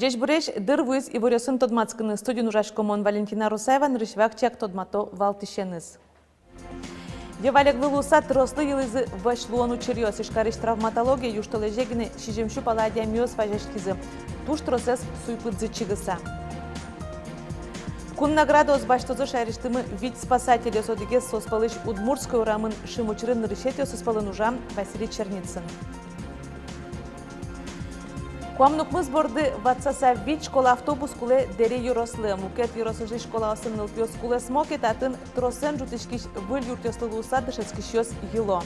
Жеш буреш дырвыз и ворёсын тодмацкыны студию ужашкомон Валентина Русаева нырышвак чак тодмато валтишеныз. Девалек вылуса трослы елызы вашлуону черёс ишкарыш травматология юштолежегины шижемшу паладиамиоз важешкизы. Туш тросес суйпыдзы чигыса. Кун наградоз баштозы шайриштымы вид спасателя содиге соспалыш Удмуртской урамын шимучрын нырышетио соспалын ужам Василий Черницын. Куамнукмыз борды ватсаса вид школа автобус куле дере юрослы. Мукет юросыжы школа осын нылпиос куле смокет атын тросен жутышкиш выл юртёслы уса дышецкишёс ело.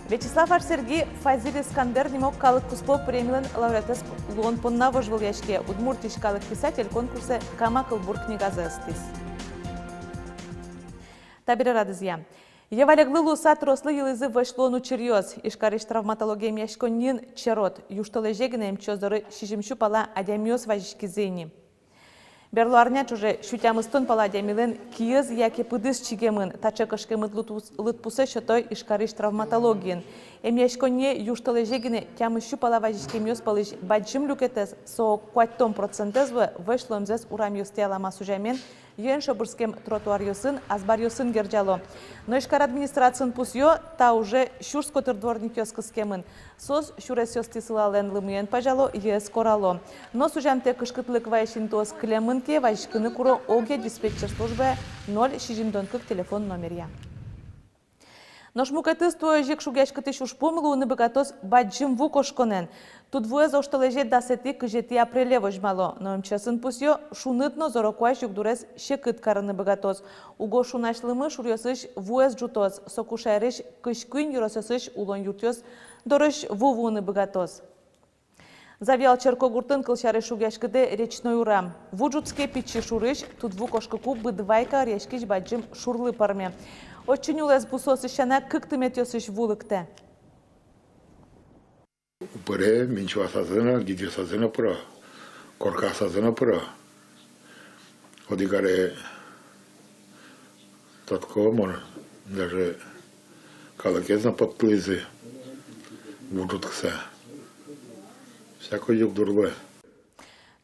Вячеслав Арсерги Фазиль Искандер не мог калык куспо премиялен лауреатес луон понна вожвыл яшке. Удмуртиш калык писатель конкурсе Камакылбур книгазестис. Табире радызья. Евалеглы луса трослы елызы вышлону черьёз. Ишкарыш травматология мяшконнин черот. Юштолежегіне мчозоры шижимшу пала адямиоз важишкизыни. Берлуарня чуже шутямыстон пала адямилен киез яке пыдыс чигемын. Тачакышкемыт лытпусы шотой ишкарыш травматологиен. Эмяшконне юштолежегіне тямышу пала важишкемиоз палыш баджим люкетес со 4% вышломзес урамиоз теалама сужамен Ен шобырскем тротуар йосын, азбар йосын герджало. Но ишкар администрациян пусьё, та уже шурскотыр дворник йоскыскемын. Сос шурес йостисылален лымыен пажало, ес корало. Но сужамте кышкытлык вайшин тос клемынке, вайшкыны куро оге диспетчер службы 0 шижимдонкык телефон номеря. Но шмукатыс туо жек шугяшкыты шушпумлу уны богатос баджим вукошконен. Тут двое за что лежит 10 кыжети апреле вожмало, но мчасын пусьё шунытно зорокуаш югдурес шекыт карыны богатос. Уго шунашлымы шурьосыш вуэс джутос, сокушайрыш кышкын юрососыш улон юртёс, дорыш вувуны богатос. Завял черкогуртын кылчары шугяшкыды речной урам. Вуджутске пичи шурыш, тут вукошкыку быдвайка решкиш баджим шурлы парме. Очень улез бусос ищана кыктымет ёсыш вулыкте. Упыре, менчуа сазына, гидир сазына пыра, корка сазына пыра. Одигаре татко, мор, даже калакезна подплызы, будут кса. Всякой юг дурбе.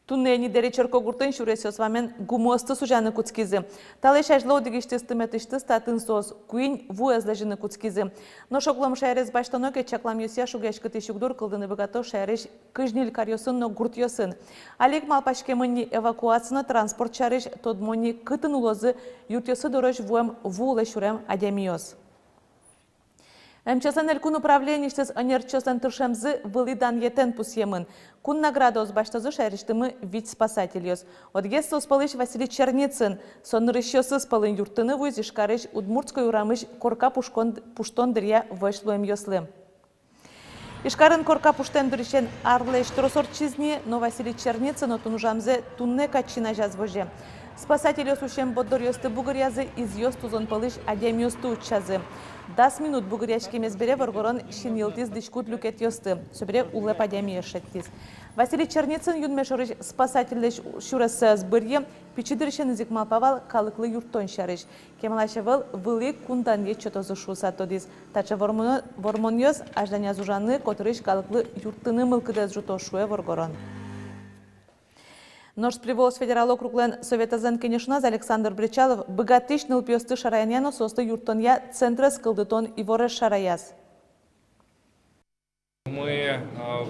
Туннени дери черкогуртын шуресёс вамен гумосты сужаны куцкизы. Талеш ажло дигиштысты метышты статын сос, куин вуэзлежины куцкизы. Но шоглом шайрез баштаноке чаклам юсия шугешкыты шугдур кылдыны богато шайреш кыжнил карьосын, но гурт йосын. Алик малпашкемынни эвакуацияны транспорт шайреш тодмонни кытын улозы юртёсы дорож вуэм вуле шурем адямиоз. МЧСН кун управленийштес анерчосан тыршемзы вылидан етен пусьемын. Кун наградоз баштазы шайриштымы вид спасательёз. Одгес соспалыш Василий Черницын. Сонырыщёсы спалын юртыны вуз ишкарыш Удмуртской урамыш корка пуштон дырья вышлуем ёслы. Ишкарын корка пуштен дырышен арлеш тросор чизни, но Василий Черницын отун ужамзе тунне качина жазвоже. Спасатель сушем боддор ёсты бугырязы из ёстузон палыш адем ёсты учазы. 10 минут бугыряшки мезбере варгорон шинилтиз дышкут люкет ёсты. Собере уле падями ешеттиз. Василий Черницын юнмешорыш спасательлеш шурасы сбырье пичидырышен язык малпавал калыклы юртон шарыш. Кемалашевал вылы кундан ечетозы шуса тодиз. Тача вормон ёс ажданя зужаны котырыш калыклы юртыны мылкыдез жуто шуе варгорон. Нож привоз федерал округлен советазен кенешназ Александр Бричалов богатыш нылпиосты шараяняно состы юртонья центра скылдытон и вореш шараяз. Мы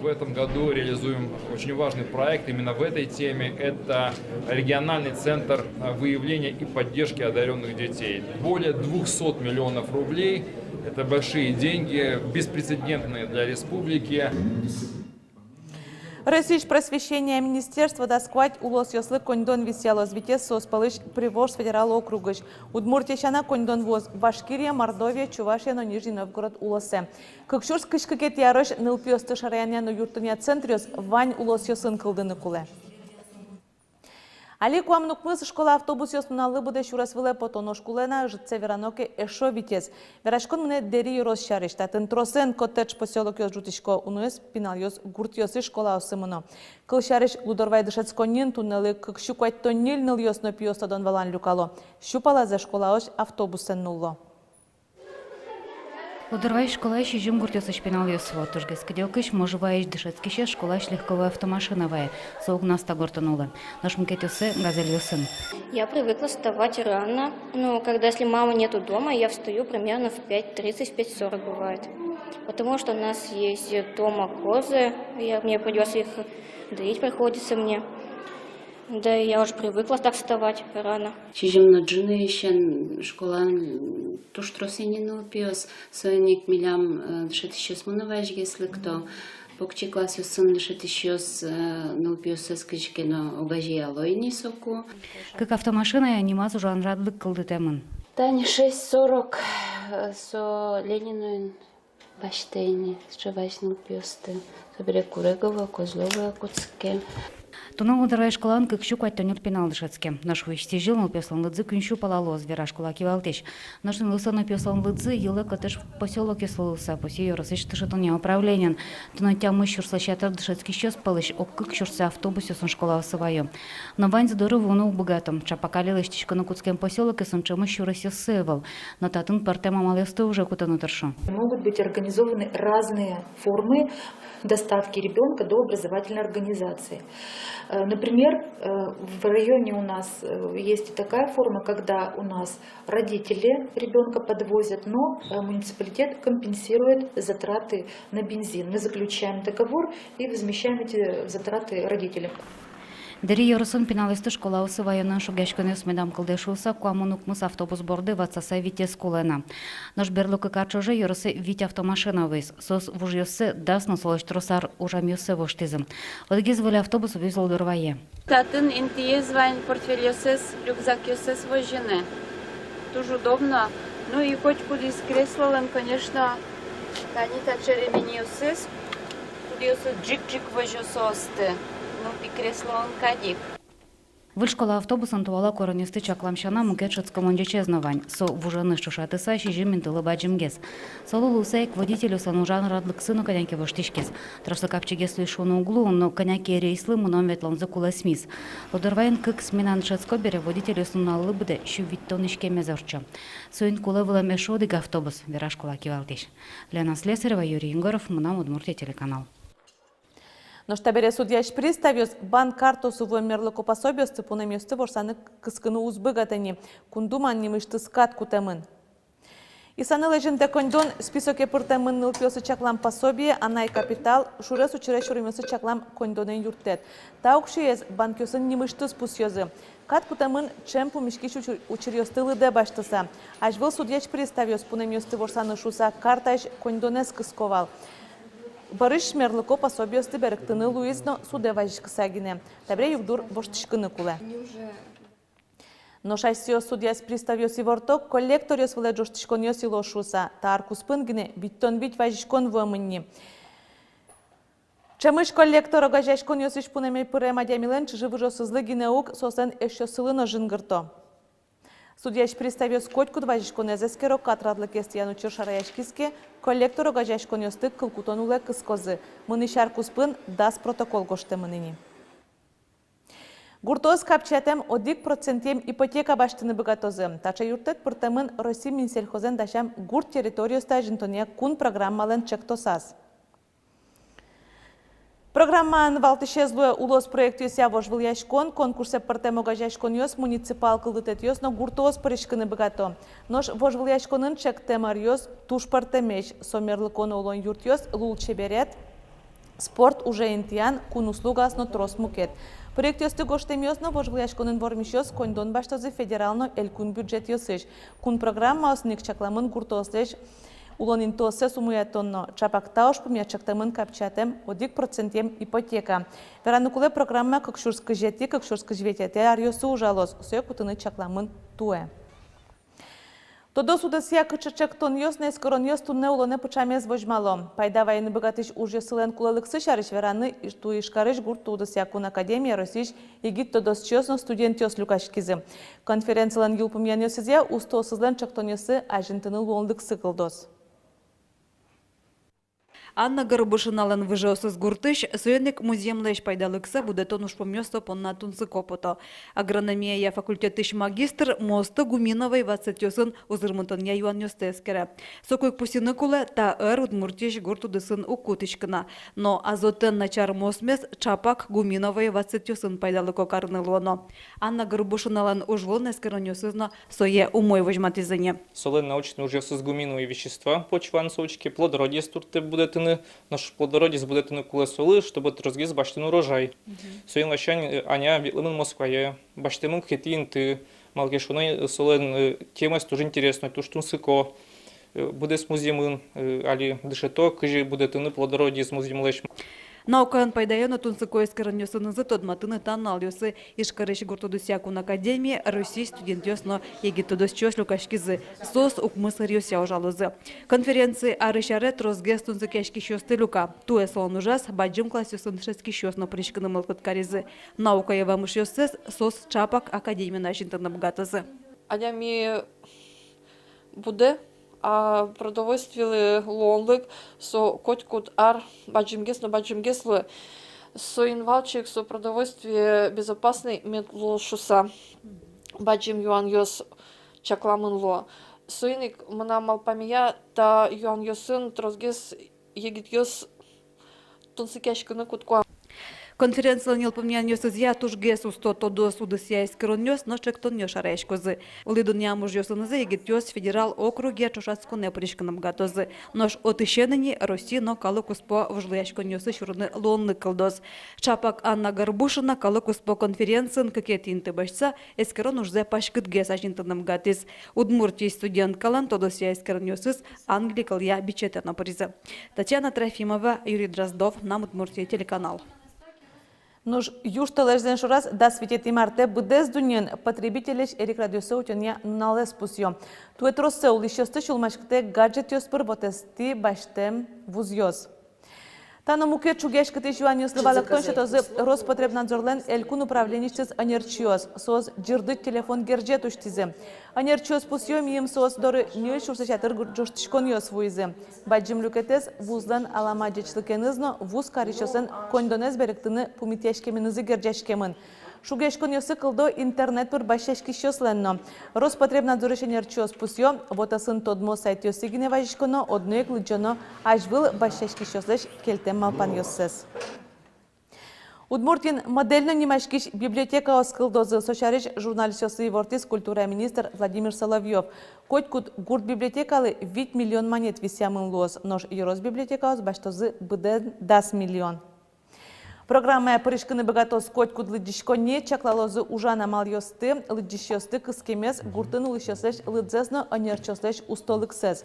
в этом году реализуем очень важный проект именно в этой теме. Это региональный центр выявления и поддержки одаренных детей. Более 200 миллионов рублей. Это большие деньги, беспрецедентные для республики. Российское просвещение министерство досквать улос ёслы кондон висело звитес соспалыш привоз федерал округыш. Удмуртияшана кондон воз Башкирия, Мордовия, Чувашия, но Нижний Новгород улосе. Кыкшурс кышкыкет ярош нылпиосты шараяняну юртыня центриос вань улос ёсын кылдыны куле. Али куамнукмыз школа автобус ёснуналы буде шурас выле потонош кулена жытце вераноке эшо витез. Верашкон мне дери юрос шарыш. Татын тросен коттедж поселок ёс жутишко унуэс пинал ёс гурт ёсы школа осымыно. Кыл шарыш лудорвай дышацконнин туннелы кыкшу куайттоннил ныл ёсно пиостадон валан люкало. Щупала за школа ош автобусен нулло. Лодорвай школа шижим гуртёсы шпинал ёсво тужгес. Кадёкыш можеваешь дышецкище школа легковая автомашиновая. Соуг наста гортанула. Наш мкетёсы газель ёсын. Я привыкла вставать рано. Ну, когда если мамы нету дома, я встаю примерно в 5:30, в 5:40 бывает. Потому что у нас есть дома козы, мне придется их доить приходится мне. Да, я уже привыкла так вставать рано. Шижим на джины ищен школан туш тросинину пиос соник милям дышит еще смунаваешь, если кто. Покчи класс юсын дышит еще с ну пиос эскички на угажи алойни соку. Как автомашина я немаз уже анрадлык кылды темын. Тани 6:40 со Ленину баштейни сшивачным пиосты. Собере Курегова, Козлова, Куцке. Тунал лодорвай школан как щук ваттонер пенал дышецке. Наш выйсти жил на песлан лыдзы күншу палалоз вера школа кивалтеш. Наш лыса на песлан лыдзы еле катеш в поселок ислылса. Посе росыш тышетон не управлением. Тунал тямы щурслащатар дышецкий щас палыш окык щурся автобусе сон школа свою. Но вань здорово унул богатым. Чапакали лыштичка на куцкем поселоке сон чамы щурася сывал. Но татын партема малесты уже кутану торшу. Могут быть организованы разные формы доставки ребенка до образовательной организации. Например, в районе у нас есть и такая форма, когда у нас родители ребенка подвозят, но муниципалитет компенсирует затраты на бензин. Мы заключаем договор и возмещаем эти затраты родителям. Дери Йоросын пеналисты школа усывайынан шугешкөнес медам кылдешулса, куамунук мыс автобус борды ватсаса витес кулена. Наш берлука карчоже Йоросы вить автомашина вейс. Сос вужьёсы дасно солыштросар ужамьёсы воштизым. Одгиз воля автобус везл дорвае. Татын интиез вайн портфель ёсес, рюкзак ёсес вожжены. Тоже удобно. Ну и хоть куда из кресла, конечно, они также ремень ёсес. Куда ёсес джик-джик вожжёсосты. Ну, и кресло он кадик. Выль школа автобусан туала коронисты чакламшана мукетшец командичезнавань. Со вужаны шушатыса шижимин тылыбаджимгез. Солу лусейк водителю санужан радлык сыну коняки воштишкез. Трашлы капчигес лишуну углу, но коняки рейслы муном ветлон закула смис. Лодорвайн кык сминан шецко бере водителю суналы буде щувиттонышке мезорча. Соин кула вылам эшодыг автобус. Вера школа кивалтиш. Лена Слесарева, Юрий Ингоров, Мунам Удмуртия телеканал. Но штабере судьяш приставёс банк карту сувомерлыку пособиос цепунамёсты ворсаны кыскыны узбыгатани. Кундуман немышты скат кутемын. Исаны лежинде кондон списоке пыртемын нылпёсы чаклам пособие, анай капитал, шурес учере шуремёсы чаклам кондонен юртет. Таукшиез банкёсын немышты спусёзы. Кат кутемын чемпу мишкиш учерёсты лыде баштыса. Ажвыл судьяш приставёс пунамёсты ворсаны шуса карташ кондонес кысковал. Барыш мерлыко пособиосты беректыны Луизно суде вajishkысагине. Табре югдур воштышкыны куле. Но шайсиос судьяс приставиос и ворток коллекториос выле жоштышкониос и лошуса. Таар куспынгине биттон бить вajishкон вымынни. Чемыш коллектора гажашкониос ишпунемей пырема дямилен чыжывыжо сызлыгине ук сосен эшё сылыно жынгырто. Судьяш приставиос котькуд вajishконезескеро катрадлы кестияну чыршараяшкиске коллекторо гажашкониосты кылкутонуле кыскозы. Мыны шаркуспын дас протокол гоштемынини. Гуртоз капчатем 1% ипотека баштыны быгатозы. Тача юртет пыртемын Россия Минсельхозен дашам гурт территориоста жинтония кун программален чектосаз. Программан валтышезлуя улос проекту ся вожвыл яшкон, конкурсе партемо гажашкон йос муниципал кылдытет йос, но гуртоз парышкыны быгато. Нож вожвыл яшконын чек темар йос, туш партемеш, сомерлыкон олон юрт йос, лул чеберет, спорт уже интиян, кун услугас, но трос мукет. Проект йосты гоштем йос, но вожвыл яшконын вормиш йос, кондон баштозы федерално элькун бюджет йосыш. Кун программа осник чакламын гуртоз леш, улонин тосе сумуятонно чапактауш помячактамын капчатем 1% ипотека. Веранукуле программа кокшурскы жети, кокшурскы жветете, арьосу ужалос, сой кутыны чакламын туэ. Тодо судасия кычачактон йос не скорон йос тунне улоне пучамез вожмало. Пайда вайны богатыш уже сылен кулалыксы шарыш вераны ту ишкарыш гурт тудасия кун академия росиш егит тодос чёсно студент йос люкашкизы. Конференциялан юлпум ян йосызя устосызлен чактон йосы ажинтыны луондык сыкылдос. Анна Горбушиналан вижеосыз гуртыш, сөйенік музеемлеш пайдалыкса буде тонуш помёсто понна тунсы копото. Агрономия факультетыш магистр мосты Гуминовой 20-сын узырмынтын яюан ёстескере. Сокойк пусиныкулы та удмуртиш гуртудысын укутышкына. Но азотын начар мосмес чапак Гуминовой 20-сын пайдалыко карнылуоно. Анна Горбушиналан ужвон эскеронёсызно сое умой вожматизыне. Солен научно уже созгуминовые вещества, почван сочки, плодородие стурты будетыны, наш плодородие будетыны куле солы, чтобы разгиз баштын урожай. Соен лощань аня витлымын Москвае, баштымын хетин ты, малгешуной солен тема тоже интересная, то что сыко, будет с музеемын, али дышето, кыжи будетыны плодородие с музеемлеш. Наукан пайдайоны тунсыко эскеронёсынызы тодматыны таннал ёсы ишкарыш гуртудусякун академии России студент ёсно егитудос чёслю кашкизы сос укмысыр ёся ожалызы. Конференции арышаре трозгес тунсыкешки шёсты люка. Туэ сон ужас баджим класс ёсын шестки шёсно пришканы мылкыткаризы. Наука евамыш ёсыз сос чапак академия нашинтаны бгатызы. Анями буде а продовольствие лонлык со котькут ар баджимгеслы со инвалчик со продовольствие безопасный метлошуса баджим юан йос чакламын ло соиник мына малпамия та юан йосын трозгес егит йос тунсыкешкыны куткуа. Конференция нелпомнян ёсызя тужгес усто тодос удысия эскеронёс, но чектон ёшарешкозы. Улидун ямуж ёсынызы егит ёс федерал округе чошацконе пришканым гатозы. Нож отышенени России но калы куспо вжлыяшкон ёсы шурны лонны кылдоз. Чапак Анна Горбушина калы куспо конференциян кекетинты башца эскерон ужзе пашкытгес ажинтыным гатиз. Удмуртий студент калан тодосия эскерон ёсыз Англии кылья бичетена призы. Татьяна Трофимова, Юрий Дроздов, нам Удмуртия телеканал. Нуж юшталежден шурас да светети марте бдез дуньен потребителеш эрик радиосы утюня налез пусьё. Туэтроссе улищёсты шулмашкте гаджет ёспыр ботести баштем вузьёз. Тано муке чугеш кыты жуан ёслывалык тонче тозы Роспотребнадзорлен элькун управленищез анерчиоз, соз жирдык телефон герджет уштизе. Анерчиоз пусьё мием соз доры нёй шурсачатыр жуштишкон ёс вуизе. Баджим люкетез вузлен аламаджечлыкенызно вуз каришосен кондонез беректыны пумитешкеменызы герджешкемын. Шугешкон ёсы кылдо интернет пыр башешки шёсленно. Роспотребнадзор анерчиоз пусьё вотасын тодмо сайт ёсигине важишконо одноек лыджоно ажвыл башешки шёслеш келтем малпан ёссез. Удмуртин модельно немашкиш библиотека оскылдозы сошариш журналист ёсы вортис культура министр Владимир Соловьев. Котькут гурт библиотекалы 8 миллион монет висямын лоз, нож Ерос библиотекаус баштозы бден 10 миллион. Программа «Паришканы богатос котькут лыдишко не чаклалозы ужана мал ёсты, лыдишёсты кыскемес гуртын улышёслеш лыдзесно анерчёслеш устолыксез.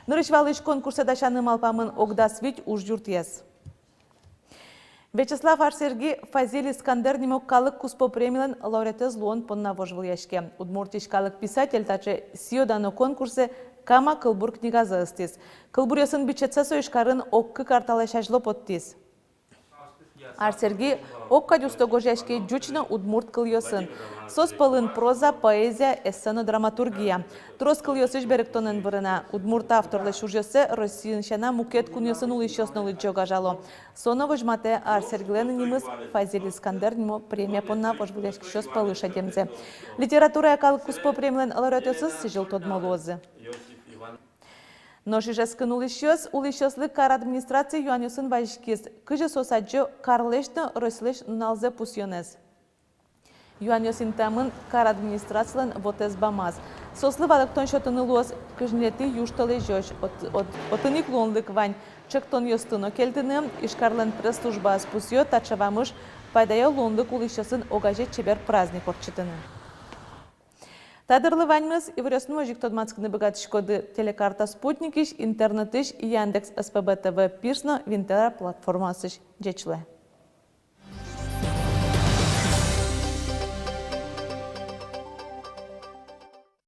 Нырышвалыш конкурсе дашаны малпамын огдасвить уж юртез. Вячеслав Арсерги Фазиль Искандер немок калык куспо премиялен лауреатез луон понна вожвыл яшке. Удмуртиш калык писатель таче сиодано конкурсе кама кылбур книгазы ыстиз. Кылбур ясын бичетсе союшкарын оккы карталай шажло поттиз. Арсерги окка дюстого жашке джучно удмурт кыл ёсын. Сос пылын проза, поэзия, эссено драматургия. Трос кыл ёсыш беректонен вырына. Удмурт авторлы шужёсы Россияншана мукет кун ёсын улышёсно лыджога жало. Соно вожмате Арсергилен нимыз Фазиль Искандер нимо премия понна вожбулешки шёс пылыша демзе. Литература якал куспо премиялен лауреатёсыз сижил тодмолозы. Ноши жескын улышёслы кар администрации юанёсын важкиз. Кыжы сосаджо карлешны рослеш налзе пусьёнез. Юанёсын тамын кар администрациялен вотез бамаз. Сослы валыктон шотыны лоз кыжнети юшталы жош. Отыник лонлык вань чектон ёстыно келтыны ишкарлен пресс-служба спусьё тачавамыш пайдая лонлык улышёсын огаже чебер праздник орчытыны. Тадырлы ваньмыз иврёсну ожик тодмацкны богатышкоды телекарта спутникиш, интернетиш и Яндекс СПБ ТВ пирсно винтера платформасыш жечле.